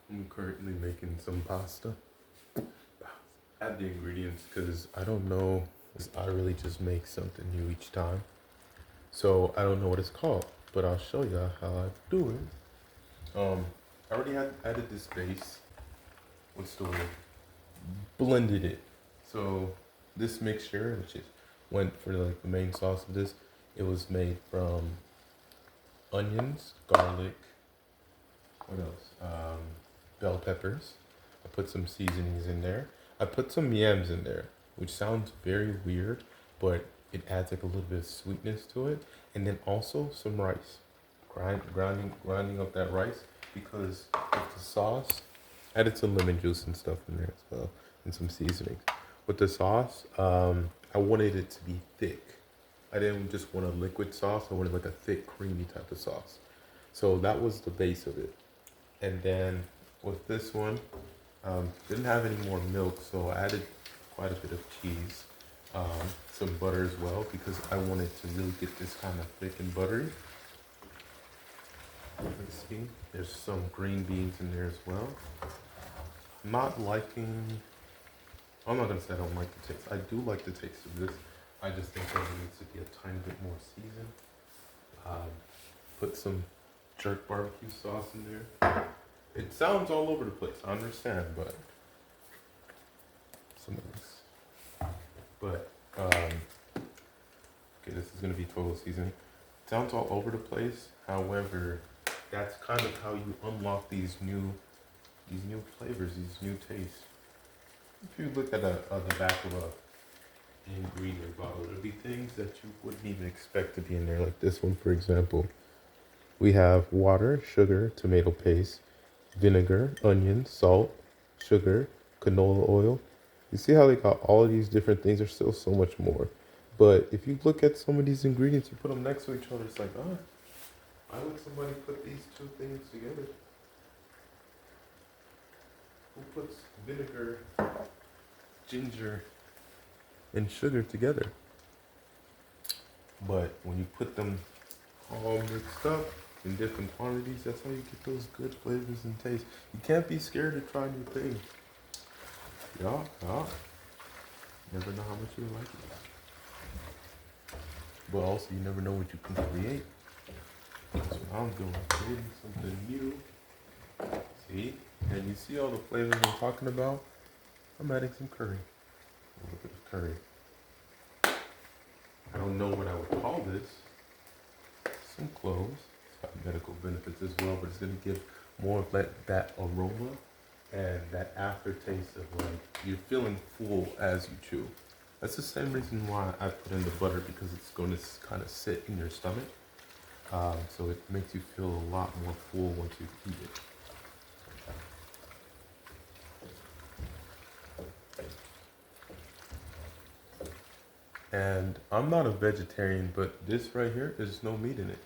I'm currently making some pasta. Add the ingredients because I don't know. I really just make something new each time. So I don't know what it's called, but I'll show you how I do it. I already had added this base. What's the word? Blended it. So this mixture, which is went for like the main sauce of this, it was made from onions, garlic, what else? Bell peppers. I put some seasonings in there. I put some yams in there, which sounds very weird, but it adds like a little bit of sweetness to it. And then also some rice. Grinding up that rice because with the sauce, added some lemon juice and stuff in there as well, and some seasonings. With the sauce, I wanted it to be thick. I didn't just want a liquid sauce. I wanted like a thick, creamy type of sauce. So that was the base of it. And then with this one, didn't have any more milk, so I added quite a bit of cheese, some butter as well, because I wanted to really get this kind of thick and buttery. Let's see, there's some green beans in there as well. Not liking, I'm not gonna say I don't like the taste. I do like the taste of this. I just think that it needs to be a tiny bit more seasoned. Put some jerk barbecue sauce in there. It sounds all over the place, I understand, but some of this. But okay, this is gonna be total seasoning. It sounds all over the place. However, that's kind of how you unlock these new flavors, these new tastes. If you look at the back of an ingredient bottle, there'll be things that you wouldn't even expect to be in there. Like this one, for example, we have water, sugar, tomato paste, vinegar, onion, salt, sugar, canola oil. You see how they got all of these different things? There's still so much more. But if you look at some of these ingredients, you put them next to each other, it's like, oh, why would somebody put these two things together? Who puts vinegar, ginger, and sugar together? But when you put them all mixed up in different quantities, that's how you get those good flavors and taste. You can't be scared to try new things. Yeah. Never know how much you like it. But also, you never know what you can create. That's what I'm doing, creating something new. See? And you see all the flavors I'm talking about? I'm adding some curry. A little bit of curry. I don't know what I would call this. Some cloves. It's got medical benefits as well, but it's going to give more of that aroma and that aftertaste of like you're feeling full as you chew. That's the same reason why I put in the butter, because it's going to kind of sit in your stomach. So it makes you feel a lot more full once you eat it. And I'm not a vegetarian, but this right here, there's no meat in it.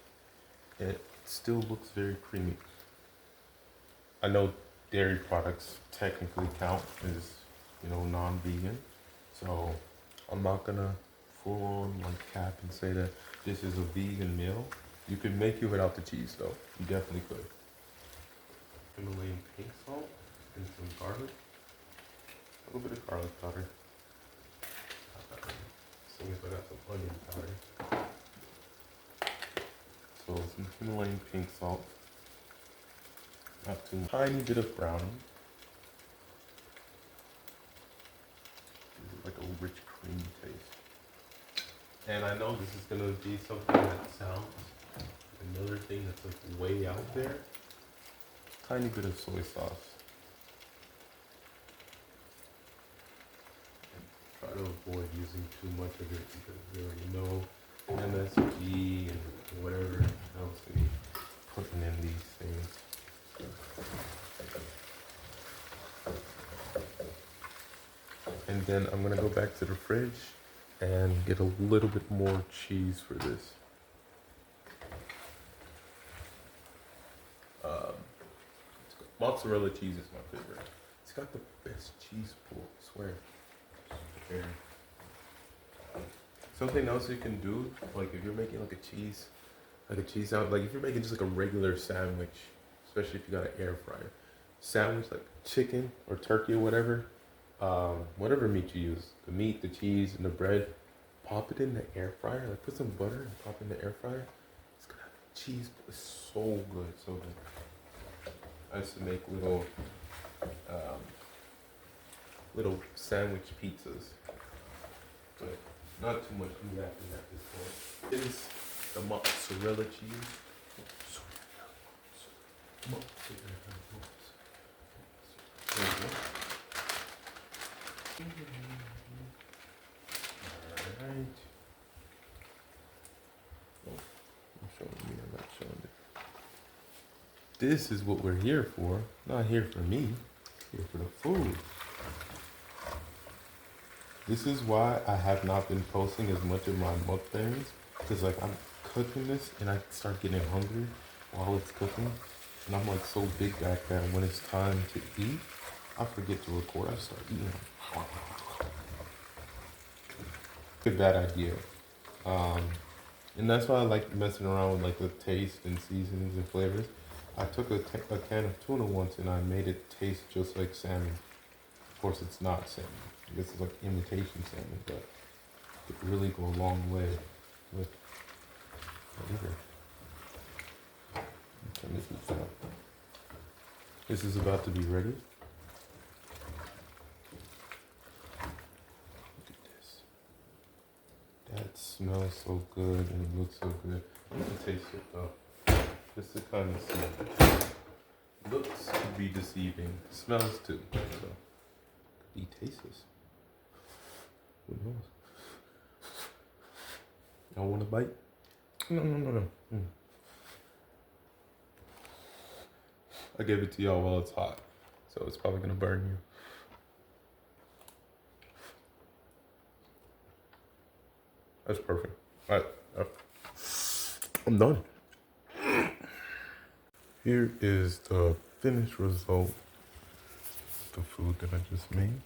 It still looks very creamy. I know dairy products technically count as, non-vegan. So I'm not gonna full on like cap and say that this is a vegan meal. You could make it without the cheese though. You definitely could. Himalayan pink salt and some garlic. A little bit of garlic powder. Same as I got some onion powder. So some Himalayan pink salt. Not too much. Tiny bit of browning. Like a rich, creamy taste. And I know this is gonna be something that sounds another thing that's like way out there. Tiny bit of soy sauce. Try to avoid using too much of it because we already know MSG and whatever else we putting in these things. And then I'm gonna go back to the fridge and get a little bit more cheese for this. Mozzarella cheese is my favorite. It's got the best cheese pull, I swear. Okay. Something else you can do, like if you're making like a cheese out, like if you're making just like a regular sandwich, especially if you got an air fryer, sandwich, like chicken or turkey or whatever, whatever meat you use, the meat, the cheese, and the bread, pop it in the air fryer. Like put some butter and pop it in the air fryer. It's gonna have cheese. It's so good, so good. I used to make um, little sandwich pizzas, but not too much meat after that this point. It is the mozzarella cheese. There we go. Alright. Oh, I'm showing you, I'm not showing it. This is what we're here for. Not here for me. Here for the food. This is why I have not been posting as much of my mukbangs. Because like I'm cooking this and I start getting hungry while it's cooking. And I'm like so big back that when it's time to eat, I forget to record. I start eating. Good bad idea. And that's why I like messing around with like the taste and seasonings and flavors. I took a can of tuna once and I made it taste just like salmon. Of course, it's not salmon. This is like imitation salmon, but it could really go a long way with whatever. Turn this heat up. This is about to be ready. Look at this. That smells so good and it looks so good. I'm gonna taste it though. Just to kind of see. Looks could be deceiving. Smells too. So he tastes this. Who knows? Y'all want a bite? No. I gave it to y'all while it's hot, so it's probably gonna burn you. That's perfect. All right, I'm done. Here is the finished result of the food that I just made.